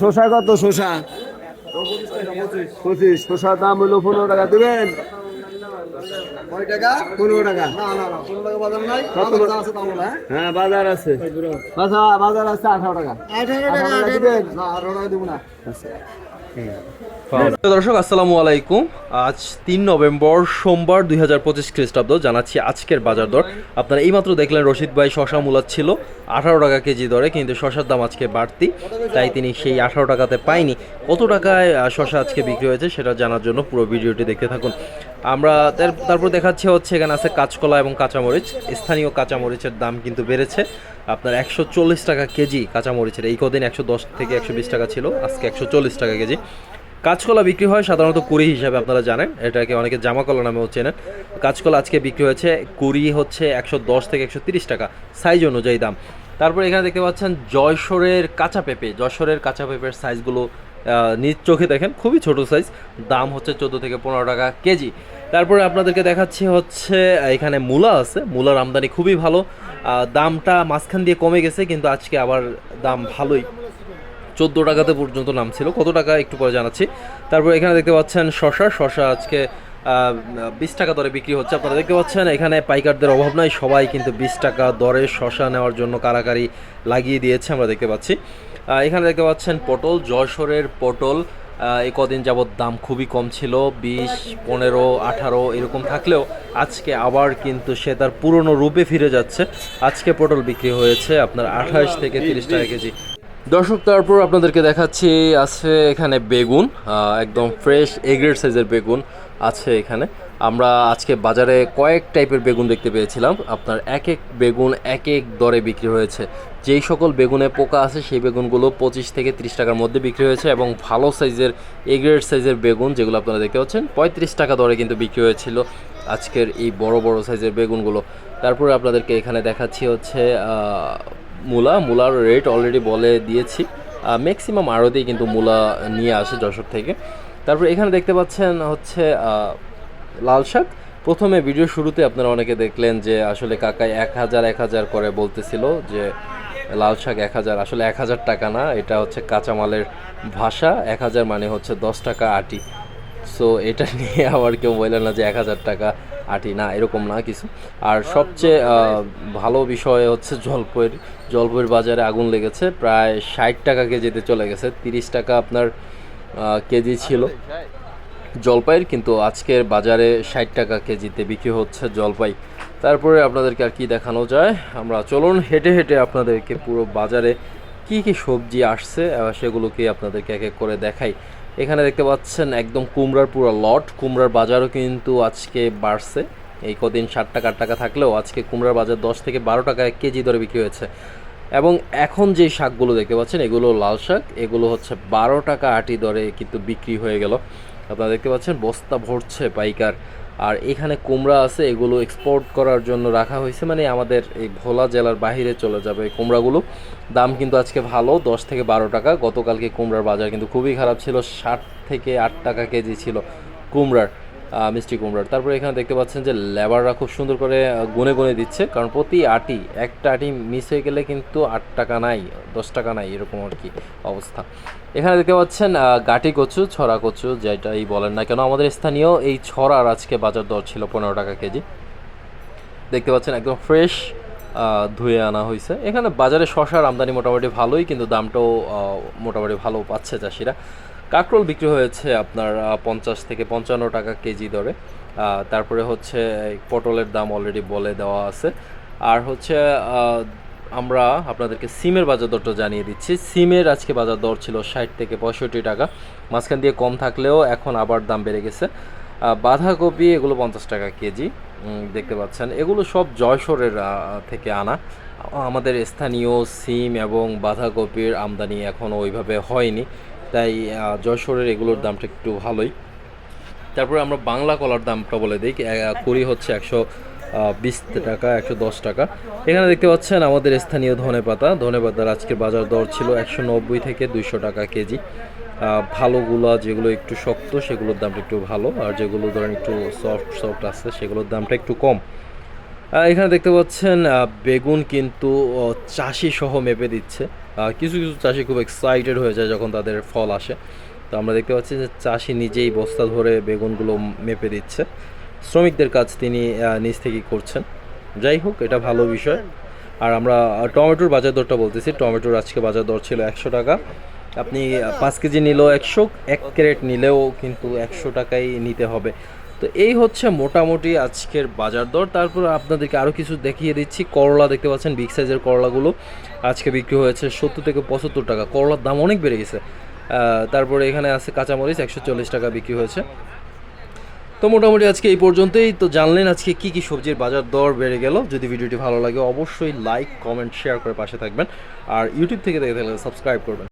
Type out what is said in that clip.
শোষা কত? শোষা 25, শোষার দাম হলো 15 টাকা দিবেন। কয় টাকা? 15 টাকা। না না না, 15 টাকা বাজার নাই। হ্যাঁ বাজার আছে, বাজার আছে 18 টাকা। 18 টাকা দিবেন না? 18 টাকা দিব না। দর্শক আসসালামু আলাইকুম। আজ 3 নভেম্বর সোমবার 2025 খ্রিস্টাব্দ। জানাচ্ছি আজকের বাজার দর। আপনারা এইমাত্র দেখলেন রশিদ ভাই শশা মূলাচ্ছিল 18 টাকা কেজি দরে, কিন্তু শশার দাম আজকে বাড়তি, তাই তিনি সেই 18 টাকাতে পায়নি। কত টাকায় শশা আজকে বিক্রি হয়েছে সেটা জানার জন্য পুরো ভিডিওটি দেখতে থাকুন। আমরা তারপর দেখাচ্ছি হচ্ছে এখানে আছে কাঁচকলা এবং কাঁচামরিচ। স্থানীয় কাঁচামরিচের দাম কিন্তু বেড়েছে, আপনার 140 টাকা কেজি কাঁচামরিচের। এই কদিন 110 থেকে 120 টাকা ছিল, আজকে 140 টাকা কেজি। কাঁচকলা বিক্রি হয় সাধারণত কুড়ি হিসাবে, আপনারা জানেন এটাকে অনেকে জামাকলা নামেও চেনেন। কাঁচকলা আজকে বিক্রি হয়েছে কুড়ি হচ্ছে 110 থেকে 130 টাকা সাইজ অনুযায়ী দাম। তারপর এখানে দেখতে পাচ্ছেন যশোরের কাঁচা পেঁপে। যশোরের কাঁচা পেঁপের সাইজগুলো নিজ চোখে দেখেন, খুবই ছোট সাইজ, দাম হচ্ছে 14 থেকে 15 টাকা কেজি। তারপরে আপনাদেরকে দেখাচ্ছি হচ্ছে এখানে মূলা আছে। মূলার আমদানি খুবই ভালো, দামটা মাঝখান দিয়ে কমে গেছে, কিন্তু আজকে আবার দাম ভালোই, 14 টাকাতে পর্যন্ত নামছিল। কত টাকা একটু পরে জানাচ্ছি। তারপর এখানে দেখতে পাচ্ছেন শশা আজকে 20 টাকা দরে বিক্রি হচ্ছে। আপনারা দেখতে পাচ্ছেন এখানে পাইকারদের অভাব নাই, সবাই কিন্তু 20 টাকা দরে শশা নেওয়ার জন্য কারাকারি লাগিয়ে দিয়েছে, আমরা দেখতে পাচ্ছি। এখানে দেখতে পাচ্ছেন পটল, যশোরের পটল এই কদিন যাবৎ দাম খুবই কম ছিল, 20, 15, 18 এরকম থাকলেও আজকে আবার কিন্তু সে তার পুরনো রূপে ফিরে যাচ্ছে। আজকে পটল বিক্রি হয়েছে আপনার 28 থেকে 30 টাকা কেজি। দর্শক তারপর আপনাদেরকে দেখাচ্ছি আছে এখানে বেগুন, একদম ফ্রেশ এ গ্রেড সাইজের বেগুন আছে এখানে। আমরা আজকে বাজারে কয়েক টাইপের বেগুন দেখতে পেয়েছিলাম, আপনার এক এক বেগুন এক এক দরে বিক্রি হয়েছে। যেই সকল বেগুনে পোকা আছে সেই বেগুনগুলো 25 থেকে 30 টাকার মধ্যে বিক্রি হয়েছে, এবং ভালো সাইজের এ গ্রেড সাইজের বেগুন যেগুলো আপনারা দেখতে পাচ্ছেন 35 টাকা দরে কিন্তু বিক্রি হয়েছিল আজকের এই বড় বড় সাইজের বেগুনগুলো। তারপরে আপনাদেরকে এখানে দেখাচ্ছি হচ্ছে মূলার রেট অলরেডি বলে দিয়েছি, ম্যাক্সিমাম আড়তেই কিন্তু মূলা নিয়ে আসে যশোর থেকে। তারপর এখানে দেখতে পাচ্ছেন হচ্ছে লাল শাক। প্রথমে ভিডিও শুরুতে আপনারা অনেকে দেখলেন যে আসলে কাকাই 1000 করে বলতেছিল যে লাল শাক 1000, আসলে 1000 টাকা না, এটা হচ্ছে কাঁচামালের ভাষা। 1000 মানে হচ্ছে 10 টাকা আটি। সো এটা নিয়ে আবার কেউ বললেন না যে 1000 টাকা আটি, না এরকম না কিছু। আর সবচেয়ে ভালো বিষয় হচ্ছে জলপাইয়ের বাজারে আগুন লেগেছে, প্রায় 60 টাকা কেজিতে চলে গেছে। 30 টাকা আপনার কেজি ছিল জলপাইয়ের, কিন্তু আজকের বাজারে 60 টাকা কেজিতে বিক্রি হচ্ছে জলপাই। তারপরে আপনাদেরকে আর কি দেখানো যায়, আমরা চলুন হেঁটে হেঁটে আপনাদেরকে পুরো বাজারে কি কি সবজি আসছে সেগুলোকে আপনাদেরকে এক এক করে দেখাই। এখানে দেখতে পাচ্ছেন একদম কুমড়ার পুরো লট। কুমড়ার বাজারও কিন্তু আজকে বাড়ছে, এই কদিন 60 টাকা 8 টাকা থাকলেও আজকে কুমড়ার বাজার 10 থেকে 12 টাকা কেজি দরে বিক্রি হয়েছে। এবং এখন যে শাকগুলো দেখতে পাচ্ছেন এগুলো লাল শাক, এগুলো হচ্ছে 12 টাকা আটি দরে কিন্তু বিক্রি হয়ে গেল। আপনারা দেখতে পাচ্ছেন বস্তা ভরছে পাইকার। আর এখানে কুমড়া আছে, এগুলো এক্সপোর্ট করার জন্য রাখা হয়েছে, মানে আমাদের এই ভোলা জেলার বাইরে চলে যাবে এই কুমড়াগুলো। দাম কিন্তু আজকে ভালো, 10 থেকে 12 টাকা। গতকালকে কুমড়ার বাজার কিন্তু খুবই খারাপ ছিল, 60 থেকে 8 টাকা কেজি ছিল কুমড়ার, মিষ্টি কুমড়ার। তারপরে এখানে দেখতে পাচ্ছেন যে লেবাররা খুব সুন্দর করে গুনে গুনে দিচ্ছে, কারণ প্রতি আটি একটা আটি মিস হয়ে গেলে কিন্তু 8 টাকা নাই, 10 টাকা নাই, এরকম আর কি অবস্থা। এখানে দেখতে পাচ্ছেন গাটি কচু, ছড়া কচু যেটাই বলেন না কেন, আমাদের স্থানীয় এই ছড়ার আজকে বাজার দর ছিল 15 টাকা কেজি। দেখতে পাচ্ছেন একদম ফ্রেশ ধুয়ে আনা হয়েছে। এখানে বাজারে শশার আমদানি মোটামুটি ভালোই, কিন্তু দামটাও মোটামুটি ভালো পাচ্ছে চাষিরা। কাঁকরোল বিক্রি হয়েছে আপনার 50 থেকে 55 টাকা কেজি দরে। তারপরে হচ্ছে পটলের দাম অলরেডি বলে দেওয়া আছে। আর হচ্ছে আমরা আপনাদেরকে সিমের বাজার দরটা জানিয়ে দিচ্ছি। সিমের আজকে বাজার দর ছিল 60 থেকে 65 টাকা, মাঝখান দিয়ে কম থাকলেও এখন আবার দাম বেড়ে গেছে। বাঁধাকপি এগুলো 50 টাকা কেজি দেখতে পাচ্ছেন। এগুলো সব যশোরের থেকে আনা। আমাদের স্থানীয় সিম এবং বাঁধাকপির আমদানি এখনও ওইভাবে হয়নি, তাই যশোরের এগুলোর দামটা একটু ভালোই। তারপরে আমরা বাংলা কলার দামটা বলে দিই, কুড়ি হচ্ছে 120 টাকা, 110 টাকা। এখানে দেখতে পাচ্ছেন আমাদের স্থানীয় ধনেপাতার আজকের বাজার দর ছিল 190 থেকে 200 টাকা কেজি। ভালোগুলা যেগুলো একটু শক্ত সেগুলোর দামটা একটু ভালো, আর যেগুলো ধরেন একটু সফট আছে সেগুলোর দামটা একটু কম। এখানে দেখতে পাচ্ছেন বেগুন কিন্তু চাষি সহ মেপে দিচ্ছে। কিছু কিছু চাষি খুব এক্সাইটেড হয়ে যায় যখন তাদের ফল আসে। তো আমরা দেখতে পাচ্ছি যে চাষি নিজেই বস্তা ধরে বেগুনগুলো মেপে দিচ্ছে, শ্রমিকদের কাজ তিনি নিজ থেকেই করছেন। যাই হোক, এটা ভালো বিষয়। আর আমরা টমেটোর বাজার দরটা বলতেছি। টমেটোর আজকে বাজার দর ছিল 100 টাকা। আপনি 5 কেজি নিলেও 100, 1 ক্যারেট নিলেও কিন্তু 100 টাকাই নিতে হবে। তো এই হচ্ছে মোটামুটি আজকের বাজার দর। তারপর আপনাদেরকে আরও কিছু দেখিয়ে দিচ্ছি। করলা দেখতে পাচ্ছেন, বিগ সাইজের করলাগুলো আজকে বিক্রি হয়েছে 70 থেকে 75 টাকা। করলার দাম অনেক বেড়ে গেছে। তারপরে এখানে আছে কাঁচামরিচ 140 টাকা বিক্রি হয়েছে। তো মোটামুটি আজকে এই পর্যন্তই। তো জানলেন আজকে কি কি সবজির বাজার দর বেড়ে গেল। যদি ভিডিওটি ভালো লাগে অবশ্যই লাইক, কমেন্ট, শেয়ার করে পাশে থাকবেন। আর ইউটিউব থেকে দেখে থাকলে সাবস্ক্রাইব করবেন।